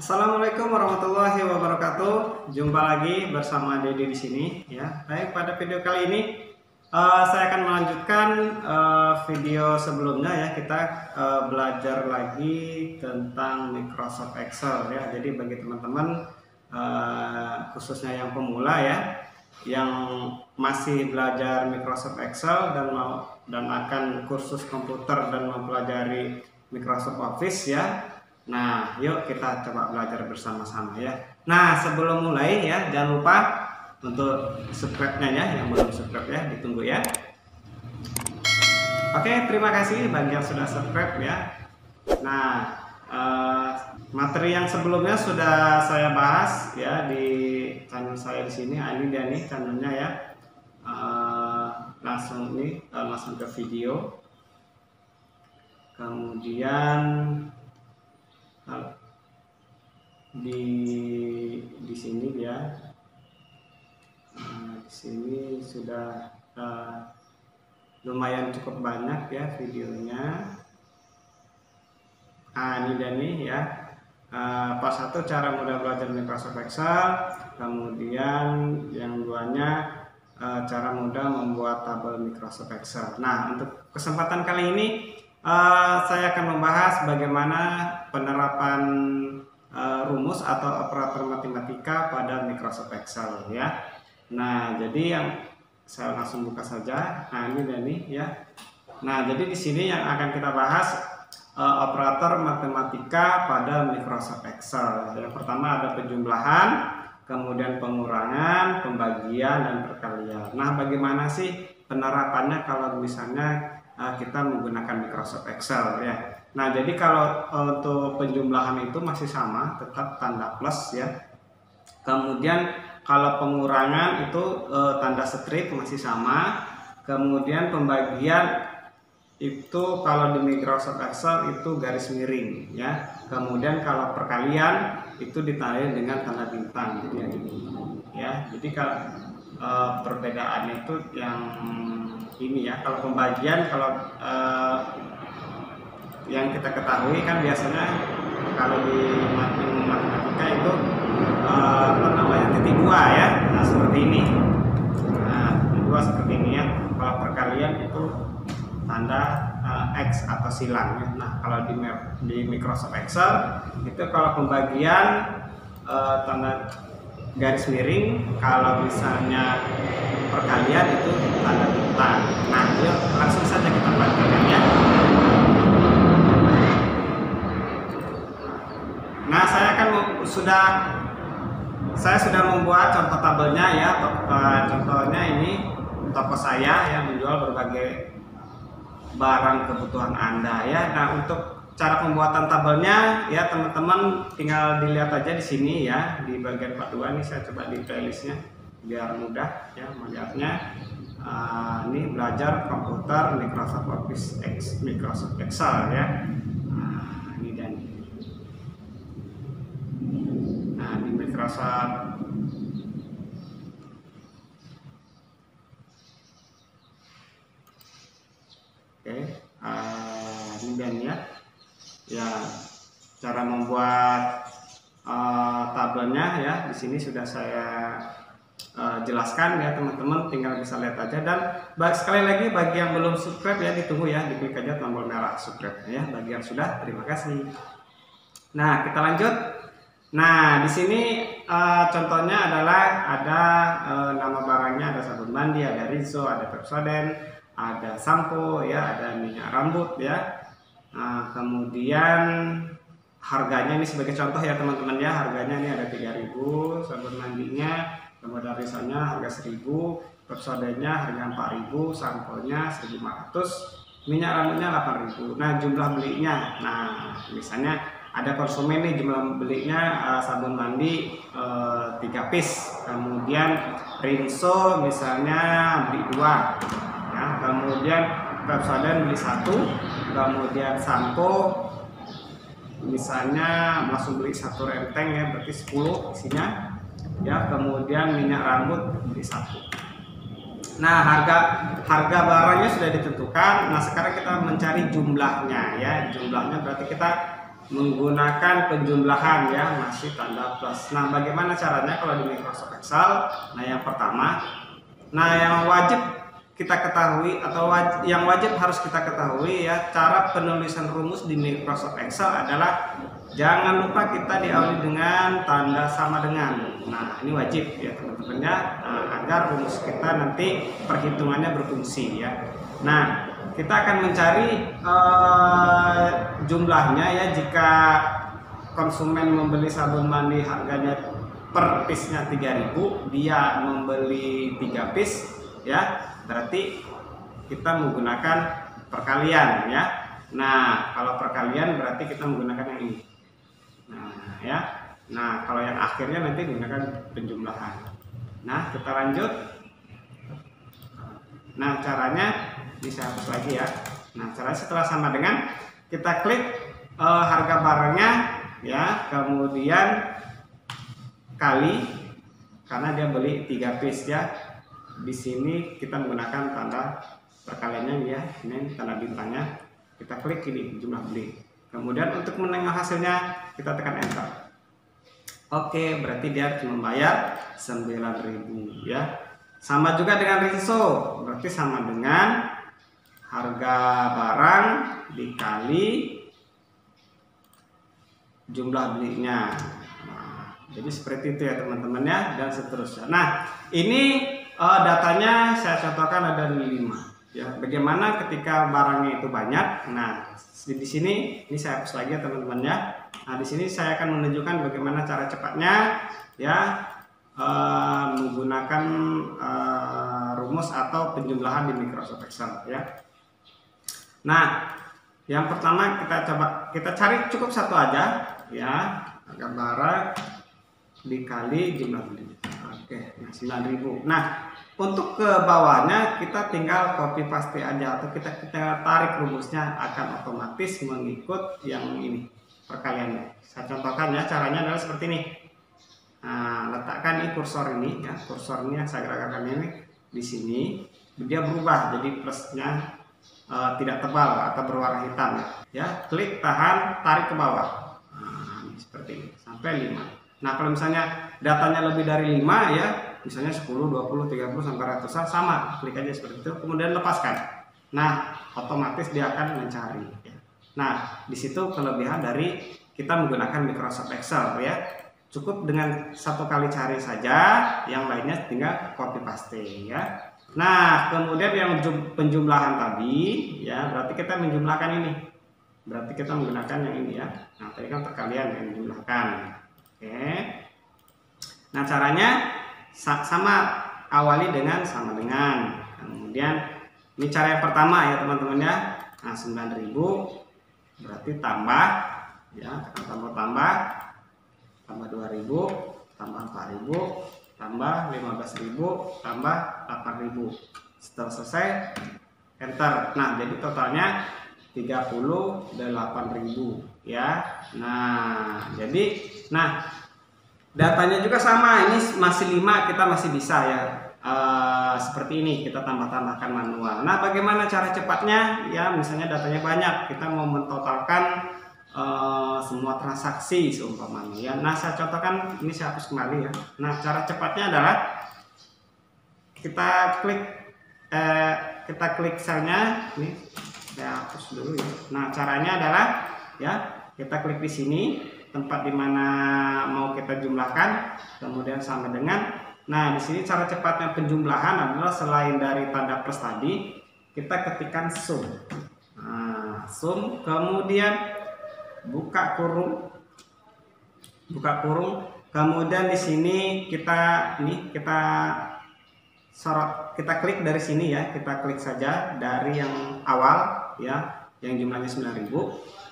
Assalamualaikum warahmatullahi wabarakatuh. Jumpa lagi bersama Dede di sini ya. Baik, pada video kali ini saya akan melanjutkan video sebelumnya ya. Kita belajar lagi tentang Microsoft Excel ya. Jadi bagi teman-teman khususnya yang pemula ya, yang masih belajar Microsoft Excel dan akan kursus komputer dan mempelajari Microsoft Office ya. Nah, yuk kita coba belajar bersama-sama ya. Nah, sebelum mulai ya, jangan lupa untuk subscribe-nya ya, yang belum subscribe ya, ditunggu ya. Oke, terima kasih bagi yang sudah subscribe ya. Nah, materi yang sebelumnya sudah saya bahas ya di channel saya di sini. Ini dia nih channelnya ya. Langsung ke video. Kemudian di sini ya, di sini sudah lumayan cukup banyak ya videonya. Ini dia nih ya, part 1 cara mudah belajar Microsoft Excel, kemudian yang duanya cara mudah membuat tabel Microsoft Excel. Nah, untuk kesempatan kali ini saya akan membahas bagaimana penerapan rumus atau operator matematika pada Microsoft Excel ya. Nah, jadi yang saya langsung buka saja. Nah, ini nih ya. Nah, jadi di sini yang akan kita bahas operator matematika pada Microsoft Excel. Yang pertama ada penjumlahan, kemudian pengurangan, pembagian, dan perkalian. Nah, bagaimana sih penerapannya kalau misalnya kita menggunakan Microsoft Excel ya. Nah, jadi kalau untuk penjumlahan itu masih sama, tetap tanda plus ya. Kemudian kalau pengurangan itu tanda strip masih sama. Kemudian pembagian itu kalau di Microsoft Excel itu garis miring ya. Kemudian kalau perkalian itu ditandai dengan tanda bintang jadi ini ya. Jadi kalau perbedaannya itu yang ini ya. Kalau pembagian, kalau yang kita ketahui kan biasanya kalau di matematika itu titik 2 ya. Nah, seperti ini. Nah, titik 2 seperti ini ya. Kalau perkalian itu tanda X atau silang ya. Nah, kalau di Microsoft Excel itu kalau pembagian tanda garis miring, kalau misalnya perkalian itu tanda bintang. Nah, yuk langsung saja kita praktekkan ya. Nah, saya sudah membuat contoh tabelnya ya. Contohnya ini toko saya yang menjual berbagai barang kebutuhan Anda ya. Nah, untuk cara pembuatan tabelnya ya teman-teman tinggal dilihat aja di sini ya, di bagian part 2 ini saya coba di playlistnya biar mudah ya melihatnya. Ini belajar komputer Microsoft Office Microsoft Excel ya. Ini dan di Microsoft ini dan ya cara membuat tabelnya ya di sini sudah saya jelaskan ya teman-teman, tinggal bisa lihat aja. Dan sekali lagi bagi yang belum subscribe ya ditunggu ya, diklik aja tombol merah subscribe ya. Bagi yang sudah, terima kasih. Nah, kita lanjut. Nah, di sini contohnya adalah ada nama barangnya, ada sabun mandi, ada Rizzo, ada Pepsodent, ada sampo ya, ada minyak rambut ya. Nah, kemudian harganya ini sebagai contoh ya teman-teman ya, harganya ini ada 3.000 sabun mandinya, kemudian Rizzonya harga 1.000, Pepsodentnya harga 4.000, samponya 1.500, minyak rambutnya 8.000. Nah, jumlah belinya, nah misalnya ada konsumen nih jumlah belinya sabun mandi 3 piece, kemudian Rizzo misalnya beli 2 ya, kemudian Pepsodent beli 1, kemudian sampo misalnya langsung beli 1 renteng ya, berarti 10 isinya ya, kemudian minyak rambut beli 1. Nah, harga barangnya sudah ditentukan. Nah, sekarang kita mencari jumlahnya ya. Jumlahnya berarti kita menggunakan penjumlahan ya, masih tanda plus. Nah, bagaimana caranya kalau di Microsoft Excel? Nah, yang pertama, yang wajib kita ketahui atau yang wajib harus kita ketahui ya, cara penulisan rumus di Microsoft Excel adalah jangan lupa kita diawali dengan tanda sama dengan. Nah, ini wajib ya teman-teman ya, agar rumus kita nanti perhitungannya berfungsi ya. Nah, kita akan mencari jumlahnya ya. Jika konsumen membeli sabun mandi harganya per piece-nya 3.000, dia membeli 3 piece ya, berarti kita menggunakan perkalian ya. Nah, kalau perkalian berarti kita menggunakan yang ini. Nah ya, kalau yang akhirnya nanti menggunakan penjumlahan. Nah, kita lanjut. Nah, caranya bisa hapus lagi ya. Nah, caranya setelah sama dengan, kita klik harga barangnya ya, kemudian kali, karena dia beli 3 piece ya. Di sini kita menggunakan tanda perkaliannya ya, ini tanda bintangnya. Kita klik ini jumlah beli. Kemudian untuk menengah hasilnya kita tekan enter. Oke, berarti dia cuma bayar 9.000 ya. Sama juga dengan risiko, berarti sama dengan harga barang dikali jumlah belinya. Nah, jadi seperti itu ya teman-teman ya, dan seterusnya. Nah, ini datanya saya contohkan ada 5 ya. Bagaimana ketika barangnya itu banyak? Nah, di sini ini saya hapus lagi ya teman-teman ya. Nah, di sini saya akan menunjukkan bagaimana cara cepatnya ya, menggunakan rumus atau penjumlahan di Microsoft Excel ya. Nah, yang pertama kita cari cukup satu aja ya, harga barang dikali jumlah beli. Oke, 9.000. Nah, untuk ke bawahnya kita tinggal copy paste aja, atau kita tarik rumusnya, akan otomatis mengikut yang ini perkaliannya. Saya contohkan ya, caranya adalah seperti ini. Nah, letakkan kursor ini ya, kursor ini yang saya gerakkan ini di sini, dia berubah jadi plusnya tidak tebal atau berwarna hitam ya. Klik, tahan, tarik ke bawah. Nah, seperti ini sampai 5. Nah, kalau misalnya datanya lebih dari 5 ya, misalnya 10, 20, 30 sampai ratusan, sama, klik aja seperti itu, kemudian lepaskan. Nah, otomatis dia akan mencari ya. Nah, di situ kelebihan dari kita menggunakan Microsoft Excel ya. Cukup dengan satu kali cari saja, yang lainnya tinggal copy paste ya. Nah, kemudian yang penjumlahan tadi ya, berarti kita menjumlahkan ini. Berarti kita menggunakan yang ini ya. Nah, tadi kan perkalian yang menjumlahkan. Oke. Nah, caranya sama, awali dengan sama dengan. Kemudian ini cara yang pertama ya teman-teman ya. Nah, 9.000 berarti tambah ya, tambah 2.000, tambah 4.000, tambah 15.000, tambah 8.000. Setelah selesai enter. Nah, jadi totalnya 38.000 ya. Nah, datanya juga sama, ini masih 5, kita masih bisa ya. Seperti ini kita tambah-tambahkan manual. Nah, bagaimana cara cepatnya ya? Misalnya datanya banyak, kita mau mentotalkan semua transaksi seumpamanya ya. Nah, saya contohkan, ini saya hapus kembali ya. Nah, cara cepatnya adalah kita klik selnya ini, saya hapus dulu ya. Nah, caranya adalah ya, kita klik di sini tempat dimana mau kita jumlahkan, kemudian sama dengan. Nah, di sini cara cepatnya penjumlahan adalah selain dari tanda plus tadi, kita ketikkan sum. Nah, sum, kemudian buka kurung, kemudian di sini kita sorot, kita klik dari sini ya, kita klik saja dari yang awal ya, yang jumlahnya 9.000,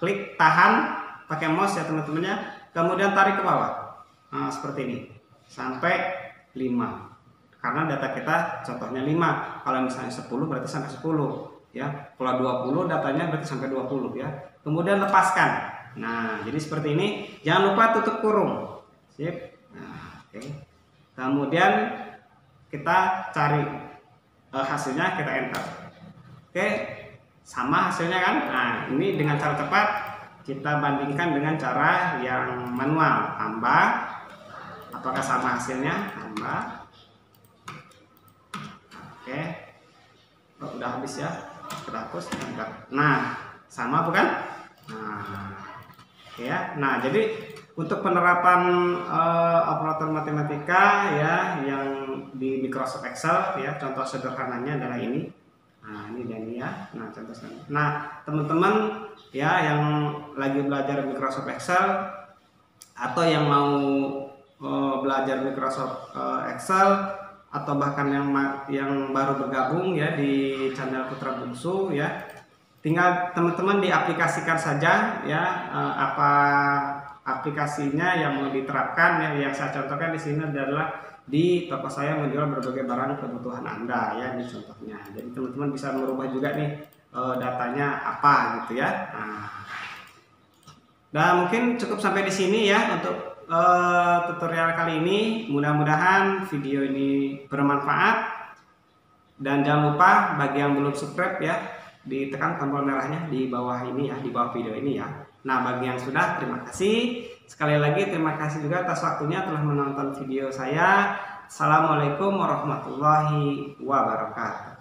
klik, tahan pakai mouse ya teman-teman ya, kemudian tarik ke bawah. Nah, seperti ini sampai 5, karena data kita contohnya 5. Kalau misalnya 10 berarti sampai 10 ya, kalau 20 datanya berarti sampai 20 ya. Kemudian lepaskan. Nah, jadi seperti ini, jangan lupa tutup kurung. Sip. Nah, oke. Kemudian kita cari hasilnya, kita enter. Oke, sama hasilnya kan. Nah, ini dengan cara cepat kita bandingkan dengan cara yang manual. Tambah, apakah sama hasilnya? Tambah. Oke. Oh, udah habis ya. Kita hapus. Nah, sama bukan? Nah, ya. Nah, jadi untuk penerapan operator matematika ya yang di Microsoft Excel ya, contoh sederhananya adalah ini. Nah, ini dan ini ya. Nah, contoh sederhana. Nah, teman-teman ya yang lagi belajar Microsoft Excel atau yang mau belajar Microsoft Excel atau bahkan yang baru bergabung ya di channel Putra Bungsu ya, tinggal teman-teman diaplikasikan saja ya apa aplikasinya yang mau diterapkan ya. Yang saya contohkan di sini adalah di toko saya menjual berbagai barang kebutuhan Anda ya, ini contohnya. Jadi teman-teman bisa merubah juga nih datanya apa gitu ya. Nah, mungkin cukup sampai di sini ya untuk tutorial kali ini. Mudah-mudahan video ini bermanfaat, dan jangan lupa bagi yang belum subscribe ya, ditekan tombol merahnya di bawah ini ya, di bawah video ini ya. Nah, bagi yang sudah, terima kasih. Sekali lagi terima kasih juga atas waktunya telah menonton video saya. Assalamualaikum warahmatullahi wabarakatuh.